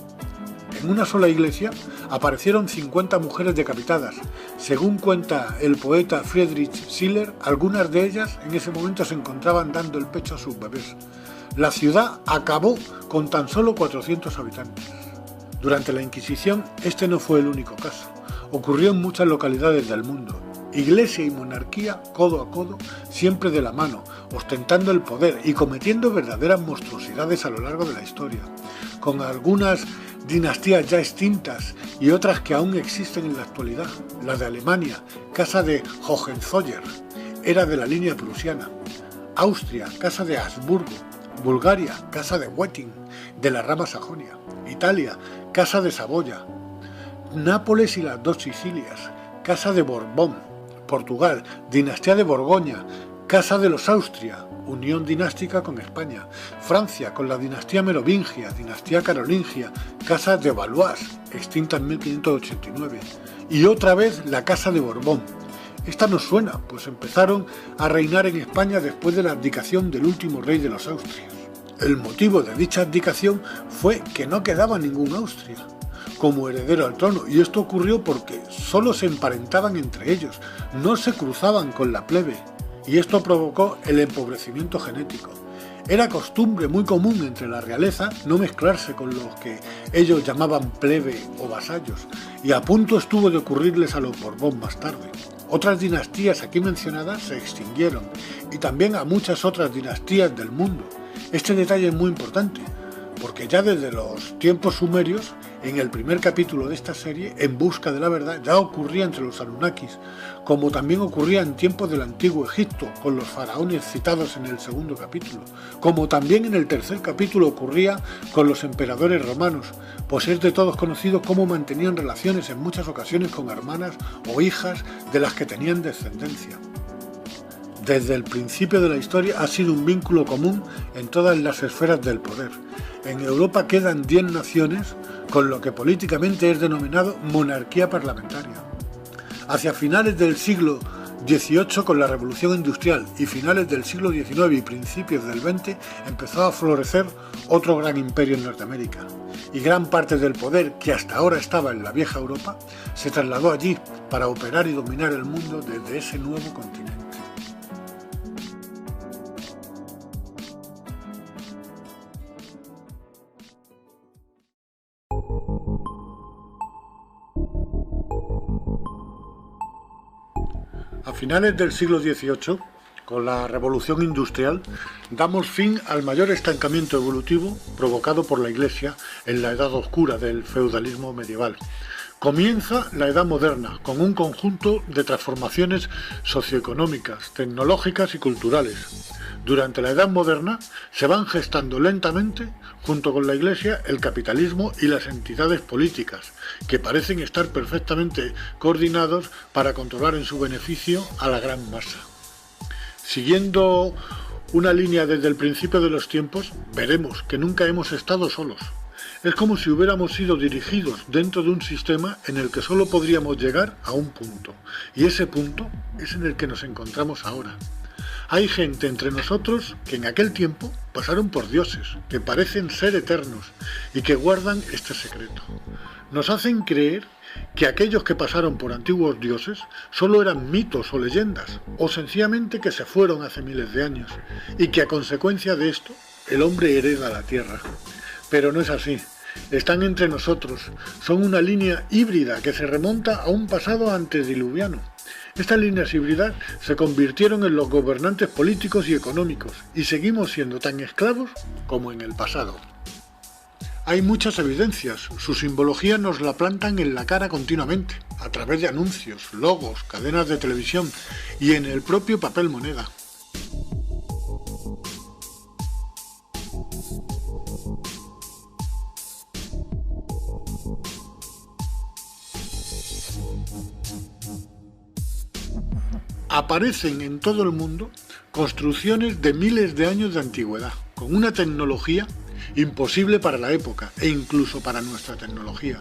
En una sola iglesia aparecieron 50 mujeres decapitadas. Según cuenta el poeta Friedrich Schiller, algunas de ellas en ese momento se encontraban dando el pecho a sus bebés. La ciudad acabó con tan solo 400 habitantes. Durante la Inquisición, este no fue el único caso. Ocurrió en muchas localidades del mundo. Iglesia y monarquía codo a codo, siempre de la mano, ostentando el poder y cometiendo verdaderas monstruosidades a lo largo de la historia, con algunas dinastías ya extintas y otras que aún existen en la actualidad. La de Alemania, casa de Hohenzollern, era de la línea prusiana. Austria, casa de Habsburgo. Bulgaria, casa de Wettin, de la rama Sajonia. Italia, casa de Saboya. Nápoles y las dos Sicilias, casa de Borbón. Portugal, dinastía de Borgoña, casa de los Austria, unión dinástica con España. Francia, con la dinastía merovingia, dinastía carolingia, casa de Valois, extinta en 1589. Y otra vez la casa de Borbón. Esta nos suena, pues empezaron a reinar en España después de la abdicación del último rey de los Austrias. El motivo de dicha abdicación fue que no quedaba ningún Austria. como heredero al trono, y esto ocurrió porque solo se emparentaban entre ellos, no se cruzaban con la plebe, y esto provocó el empobrecimiento genético. Era costumbre muy común entre la realeza no mezclarse con los que ellos llamaban plebe o vasallos, y a punto estuvo de ocurrirles a los Borbón más tarde. Otras dinastías aquí mencionadas se extinguieron, y también a muchas otras dinastías del mundo. Este detalle es muy importante, porque ya desde los tiempos sumerios, en el primer capítulo de esta serie, En busca de la verdad, ya ocurría entre los Anunnakis, como también ocurría en tiempos del antiguo Egipto, con los faraones citados en el segundo capítulo, como también en el tercer capítulo ocurría con los emperadores romanos, pues es de todos conocido cómo mantenían relaciones en muchas ocasiones con hermanas o hijas de las que tenían descendencia. Desde el principio de la historia ha sido un vínculo común en todas las esferas del poder. En Europa quedan 10 naciones con lo que políticamente es denominado monarquía parlamentaria. Hacia finales del siglo XVIII, con la Revolución Industrial, y finales del siglo XIX y principios del XX, empezó a florecer otro gran imperio en Norteamérica. Y gran parte del poder, que hasta ahora estaba en la vieja Europa, se trasladó allí para operar y dominar el mundo desde ese nuevo continente. A finales del siglo XVIII, con la Revolución Industrial, damos fin al mayor estancamiento evolutivo provocado por la Iglesia en la Edad Oscura del feudalismo medieval. Comienza la Edad Moderna, con un conjunto de transformaciones socioeconómicas, tecnológicas y culturales. Durante la Edad Moderna se van gestando lentamente, junto con la Iglesia, el capitalismo y las entidades políticas, que parecen estar perfectamente coordinados para controlar en su beneficio a la gran masa. Siguiendo una línea desde el principio de los tiempos, veremos que nunca hemos estado solos. Es como si hubiéramos sido dirigidos dentro de un sistema en el que solo podríamos llegar a un punto, y ese punto es en el que nos encontramos ahora. Hay gente entre nosotros que en aquel tiempo pasaron por dioses, que parecen ser eternos y que guardan este secreto. Nos hacen creer que aquellos que pasaron por antiguos dioses solo eran mitos o leyendas, o sencillamente que se fueron hace miles de años, y que a consecuencia de esto el hombre hereda la tierra. Pero no es así. Están entre nosotros, son una línea híbrida que se remonta a un pasado antediluviano. Estas líneas híbridas se convirtieron en los gobernantes políticos y económicos, y seguimos siendo tan esclavos como en el pasado. Hay muchas evidencias, su simbología nos la plantan en la cara continuamente, a través de anuncios, logos, cadenas de televisión y en el propio papel moneda. Aparecen en todo el mundo construcciones de miles de años de antigüedad, con una tecnología imposible para la época e incluso para nuestra tecnología.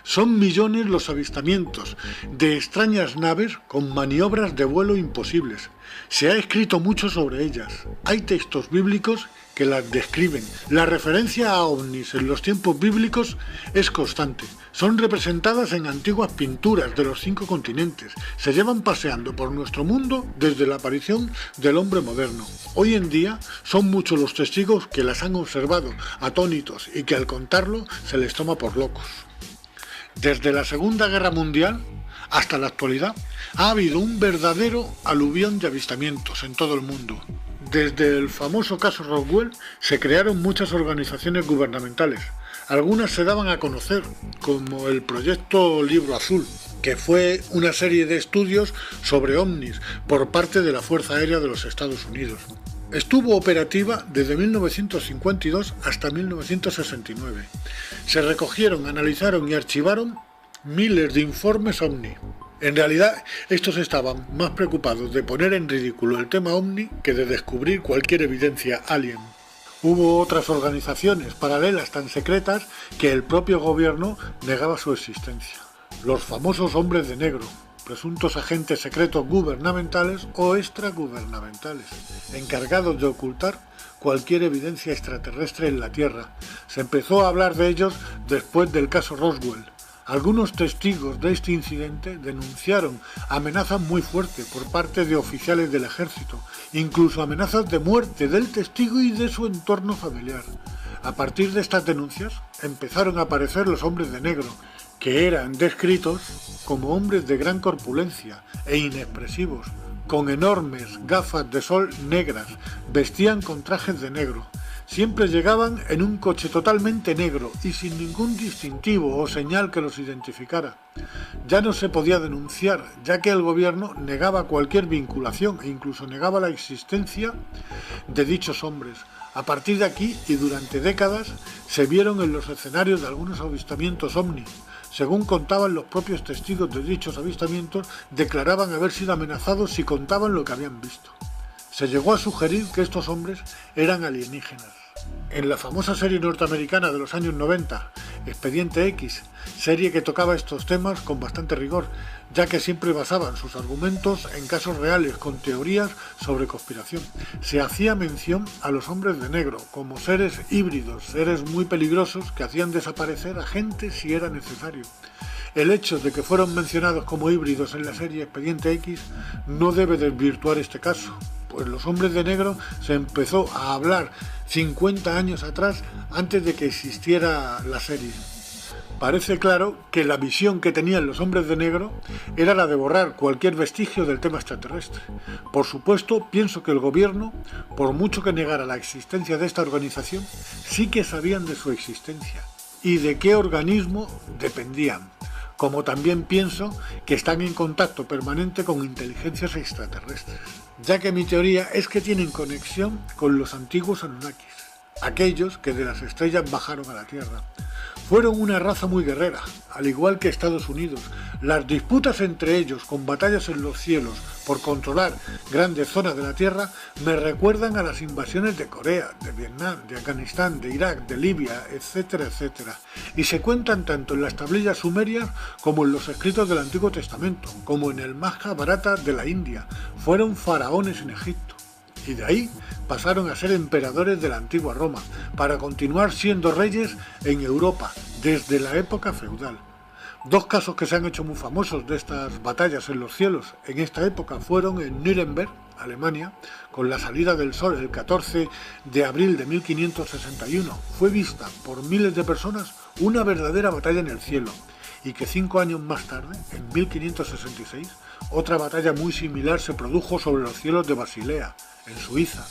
Son millones los avistamientos de extrañas naves con maniobras de vuelo imposibles. Se ha escrito mucho sobre ellas. Hay textos bíblicos que las describen. La referencia a ovnis en los tiempos bíblicos es constante. Son representadas en antiguas pinturas de los 5 continentes. Se llevan paseando por nuestro mundo desde la aparición del hombre moderno. Hoy en día son muchos los testigos que las han observado, atónitos, y que al contarlo se les toma por locos. Desde la Segunda Guerra Mundial hasta la actualidad ha habido un verdadero aluvión de avistamientos en todo el mundo. Desde el famoso caso Roswell se crearon muchas organizaciones gubernamentales. Algunas se daban a conocer, como el Proyecto Libro Azul, que fue una serie de estudios sobre ovnis por parte de la Fuerza Aérea de los Estados Unidos. Estuvo operativa desde 1952 hasta 1969. Se recogieron, analizaron y archivaron miles de informes ovni. En realidad, estos estaban más preocupados de poner en ridículo el tema ovni que de descubrir cualquier evidencia alien. Hubo otras organizaciones paralelas tan secretas que el propio gobierno negaba su existencia. Los famosos hombres de negro, presuntos agentes secretos gubernamentales o extragubernamentales, encargados de ocultar cualquier evidencia extraterrestre en la Tierra. Se empezó a hablar de ellos después del caso Roswell. Algunos testigos de este incidente denunciaron amenazas muy fuertes por parte de oficiales del ejército, incluso amenazas de muerte del testigo y de su entorno familiar. A partir de estas denuncias empezaron a aparecer los hombres de negro, que eran descritos como hombres de gran corpulencia e inexpresivos, con enormes gafas de sol negras, vestían con trajes de negro. Siempre llegaban en un coche totalmente negro y sin ningún distintivo o señal que los identificara. Ya no se podía denunciar, ya que el gobierno negaba cualquier vinculación e incluso negaba la existencia de dichos hombres. A partir de aquí y durante décadas se vieron en los escenarios de algunos avistamientos ovni. Según contaban los propios testigos de dichos avistamientos, declaraban haber sido amenazados si contaban lo que habían visto. Se llegó a sugerir que estos hombres eran alienígenas. En la famosa serie norteamericana de los años 90, Expediente X, serie que tocaba estos temas con bastante rigor, ya que siempre basaban sus argumentos en casos reales con teorías sobre conspiración. Se hacía mención a los hombres de negro como seres híbridos, seres muy peligrosos que hacían desaparecer a gente si era necesario. El hecho de que fueron mencionados como híbridos en la serie Expediente X no debe desvirtuar este caso, pues los hombres de negro se empezó a hablar 50 años atrás, antes de que existiera la serie. Parece claro que la visión que tenían los hombres de negro era la de borrar cualquier vestigio del tema extraterrestre. Por supuesto, pienso que el gobierno, por mucho que negara la existencia de esta organización, sí que sabían de su existencia y de qué organismo dependían. Como también pienso que están en contacto permanente con inteligencias extraterrestres, ya que mi teoría es que tienen conexión con los antiguos Anunnakis, aquellos que de las estrellas bajaron a la Tierra. Fueron una raza muy guerrera, al igual que Estados Unidos. Las disputas entre ellos, con batallas en los cielos por controlar grandes zonas de la Tierra, me recuerdan a las invasiones de Corea, de Vietnam, de Afganistán, de Irak, de Libia, etcétera, etcétera. Y se cuentan tanto en las tablillas sumerias como en los escritos del Antiguo Testamento, como en el Majábharata de la India. Fueron faraones en Egipto. Y de ahí pasaron a ser emperadores de la antigua Roma, para continuar siendo reyes en Europa desde la época feudal. Dos casos que se han hecho muy famosos de estas batallas en los cielos en esta época fueron en Nuremberg, Alemania, con la salida del sol el 14 de abril de 1561. Fue vista por miles de personas una verdadera batalla en el cielo, y que 5 años más tarde, en 1566, otra batalla muy similar se produjo sobre los cielos de Basilea, en Suiza.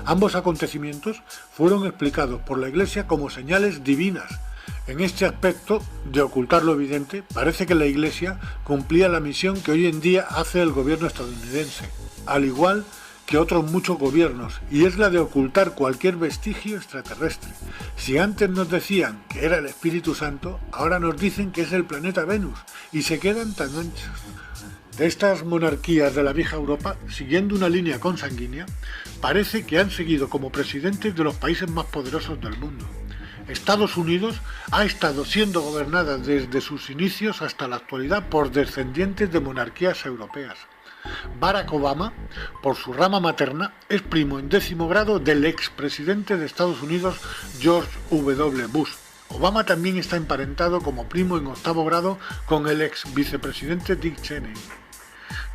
Ambos acontecimientos fueron explicados por la Iglesia como señales divinas. En este aspecto de ocultar lo evidente, parece que la Iglesia cumplía la misión que hoy en día hace el gobierno estadounidense, al igual que otros muchos gobiernos, y es la de ocultar cualquier vestigio extraterrestre. Si antes nos decían que era el Espíritu Santo, ahora nos dicen que es el planeta Venus, y se quedan tan anchos. De estas monarquías de la vieja Europa, siguiendo una línea consanguínea, parece que han seguido como presidentes de los países más poderosos del mundo. Estados Unidos ha estado siendo gobernada desde sus inicios hasta la actualidad por descendientes de monarquías europeas. Barack Obama, por su rama materna, es primo en 10º grado del expresidente de Estados Unidos George W. Bush. Obama también está emparentado como primo en 8º grado con el ex vicepresidente Dick Cheney.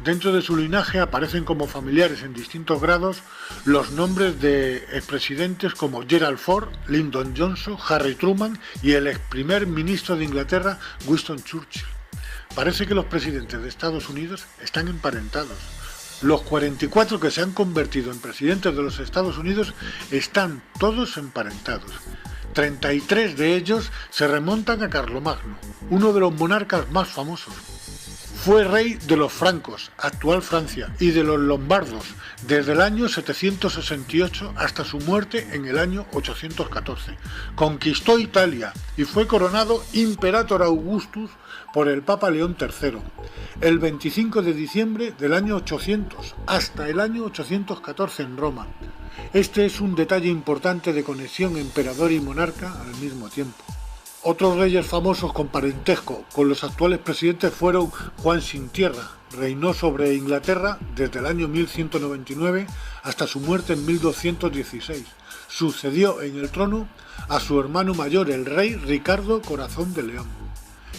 Dentro de su linaje aparecen como familiares en distintos grados los nombres de expresidentes como Gerald Ford, Lyndon Johnson, Harry Truman y el ex primer ministro de Inglaterra, Winston Churchill. Parece que los presidentes de Estados Unidos están emparentados. Los 44 que se han convertido en presidentes de los Estados Unidos están todos emparentados. 33 de ellos se remontan a Carlomagno, uno de los monarcas más famosos. Fue rey de los francos, actual Francia, y de los lombardos, desde el año 768 hasta su muerte en el año 814. Conquistó Italia y fue coronado Imperator Augustus por el Papa León III, el 25 de diciembre del año 800 hasta el año 814 en Roma. Este es un detalle importante de conexión emperador y monarca al mismo tiempo. Otros reyes famosos con parentesco con los actuales presidentes fueron Juan Sin Tierra. Reinó sobre Inglaterra desde el año 1199 hasta su muerte en 1216. Sucedió en el trono a su hermano mayor, el rey Ricardo Corazón de León.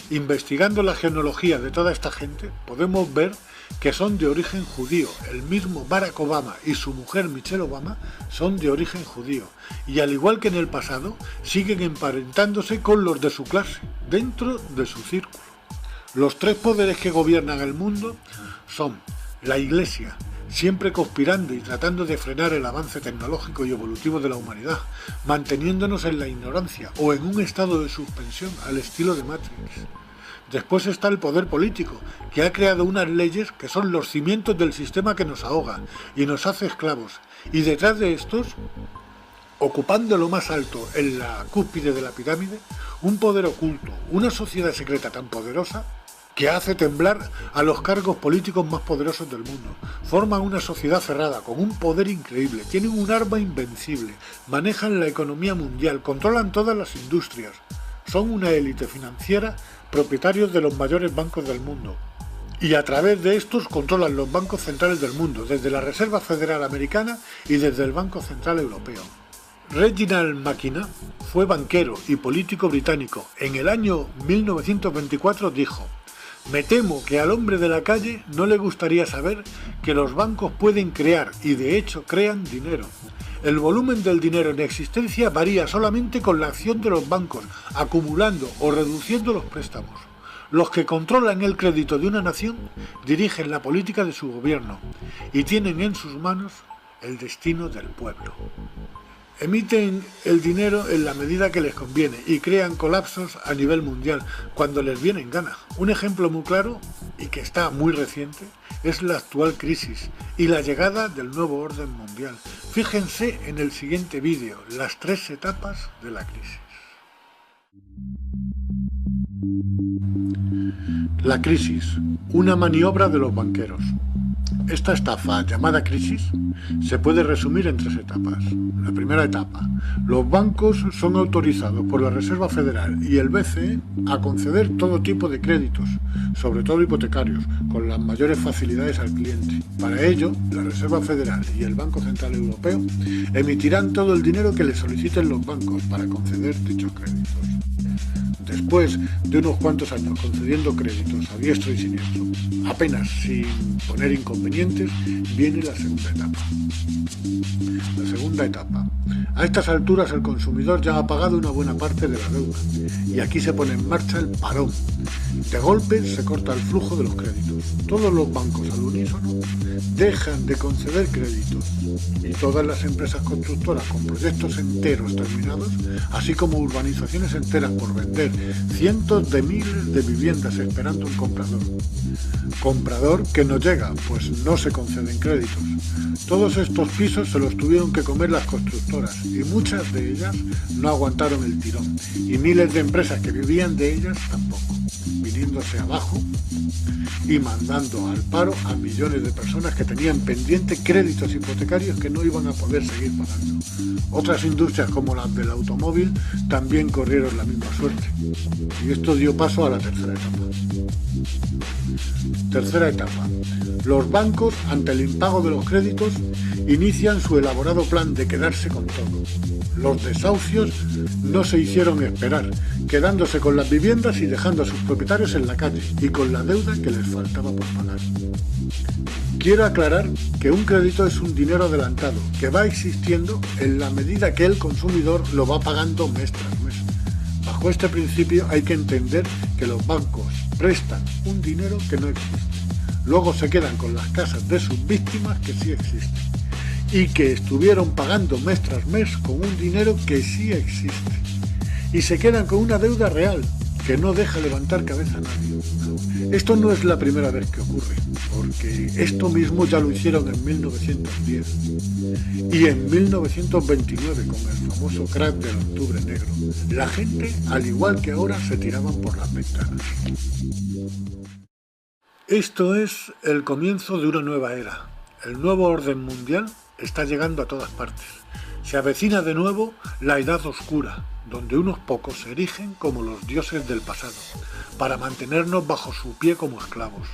Investigando la genealogía de toda esta gente, podemos ver que son de origen judío. El mismo Barack Obama y su mujer Michelle Obama son de origen judío. Y al igual que en el pasado, siguen emparentándose con los de su clase, dentro de su círculo. Los tres poderes que gobiernan el mundo son la Iglesia, siempre conspirando y tratando de frenar el avance tecnológico y evolutivo de la humanidad, manteniéndonos en la ignorancia o en un estado de suspensión al estilo de Matrix. Después está el poder político, que ha creado unas leyes que son los cimientos del sistema que nos ahoga y nos hace esclavos. Y detrás de estos, ocupando lo más alto en la cúspide de la pirámide, un poder oculto, una sociedad secreta tan poderosa que hace temblar a los cargos políticos más poderosos del mundo. Forman una sociedad cerrada, con un poder increíble, tienen un arma invencible, manejan la economía mundial, controlan todas las industrias, son una élite financiera, propietarios de los mayores bancos del mundo. Y a través de estos controlan los bancos centrales del mundo, desde la Reserva Federal Americana y desde el Banco Central Europeo. Reginald Mackinac fue banquero y político británico. En el año 1924 dijo: "Me temo que al hombre de la calle no le gustaría saber que los bancos pueden crear, y de hecho crean, dinero. El volumen del dinero en existencia varía solamente con la acción de los bancos, acumulando o reduciendo los préstamos. Los que controlan el crédito de una nación dirigen la política de su gobierno y tienen en sus manos el destino del pueblo. Emiten el dinero en la medida que les conviene y crean colapsos a nivel mundial cuando les viene en gana. Un ejemplo muy claro, y que está muy reciente, es la actual crisis y la llegada del nuevo orden mundial. Fíjense en el siguiente vídeo, las 3 etapas de la crisis. La crisis, una maniobra de los banqueros. Esta estafa, llamada crisis, se puede resumir en 3 etapas. La primera etapa: los bancos son autorizados por la Reserva Federal y el BCE a conceder todo tipo de créditos, sobre todo hipotecarios, con las mayores facilidades al cliente. Para ello, la Reserva Federal y el Banco Central Europeo emitirán todo el dinero que les soliciten los bancos para conceder dichos créditos. Después de unos cuantos años concediendo créditos a diestro y siniestro, apenas sin poner inconvenientes, viene la segunda etapa. La segunda etapa. A estas alturas el consumidor ya ha pagado una buena parte de la deuda y aquí se pone en marcha el parón. De golpe se corta el flujo de los créditos. Todos los bancos al unísono dejan de conceder créditos y todas las empresas constructoras con proyectos enteros terminados, así como urbanizaciones enteras por vender, cientos de miles de viviendas esperando un comprador. Comprador que no llega, pues no se conceden créditos. Todos estos pisos se los tuvieron que comer las constructoras y muchas de ellas no aguantaron el tirón, y miles de empresas que vivían de ellas tampoco, viniéndose abajo y mandando al paro a millones de personas que tenían pendiente créditos hipotecarios que no iban a poder seguir pagando. Otras industrias como las del automóvil también corrieron la misma suerte. Y esto dio paso a la tercera etapa. Tercera etapa. Los bancos, ante el impago de los créditos, inician su elaborado plan de quedarse con todo. Los desahucios no se hicieron esperar, quedándose con las viviendas y dejando a sus propietarios en la calle y con la deuda que les faltaba por pagar. Quiero aclarar que un crédito es un dinero adelantado que va existiendo en la medida que el consumidor lo va pagando mes tras mes. Bajo este principio hay que entender que los bancos prestan un dinero que no existe. Luego se quedan con las casas de sus víctimas que sí existen y que estuvieron pagando mes tras mes con un dinero que sí existe. Y se quedan con una deuda real que no deja levantar cabeza a nadie. Esto no es la primera vez que ocurre, porque esto mismo ya lo hicieron en 1910 y en 1929 con el famoso crack del Octubre Negro. La gente, al igual que ahora, se tiraban por las ventanas. Esto es el comienzo de una nueva era. El nuevo orden mundial está llegando a todas partes. Se avecina de nuevo la Edad Oscura, donde unos pocos se erigen como los dioses del pasado, para mantenernos bajo su pie como esclavos.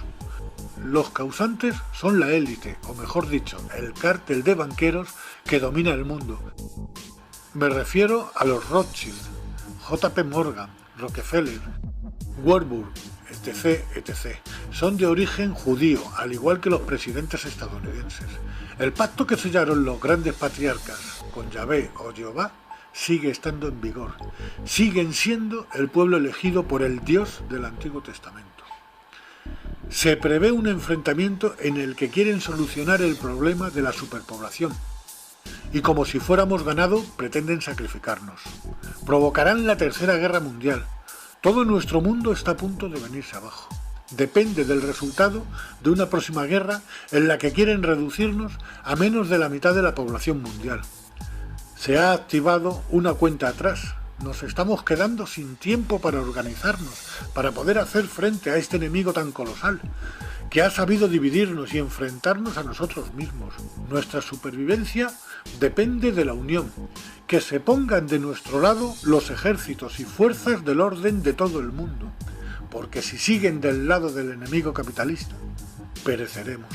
Los causantes son la élite, o mejor dicho, el cártel de banqueros que domina el mundo. Me refiero a los Rothschild, J.P. Morgan, Rockefeller, Warburg, etc., etc. Son de origen judío, al igual que los presidentes estadounidenses. El pacto que sellaron los grandes patriarcas con Yahvé o Jehová sigue estando en vigor. Siguen siendo el pueblo elegido por el Dios del Antiguo Testamento. Se prevé un enfrentamiento en el que quieren solucionar el problema de la superpoblación. Y como si fuéramos ganado, pretenden sacrificarnos. Provocarán la Tercera Guerra Mundial. Todo nuestro mundo está a punto de venirse abajo. Depende del resultado de una próxima guerra en la que quieren reducirnos a menos de la mitad de la población mundial. Se ha activado una cuenta atrás. Nos estamos quedando sin tiempo para organizarnos, para poder hacer frente a este enemigo tan colosal, que ha sabido dividirnos y enfrentarnos a nosotros mismos. Nuestra supervivencia depende de la unión, que se pongan de nuestro lado los ejércitos y fuerzas del orden de todo el mundo, porque si siguen del lado del enemigo capitalista, pereceremos.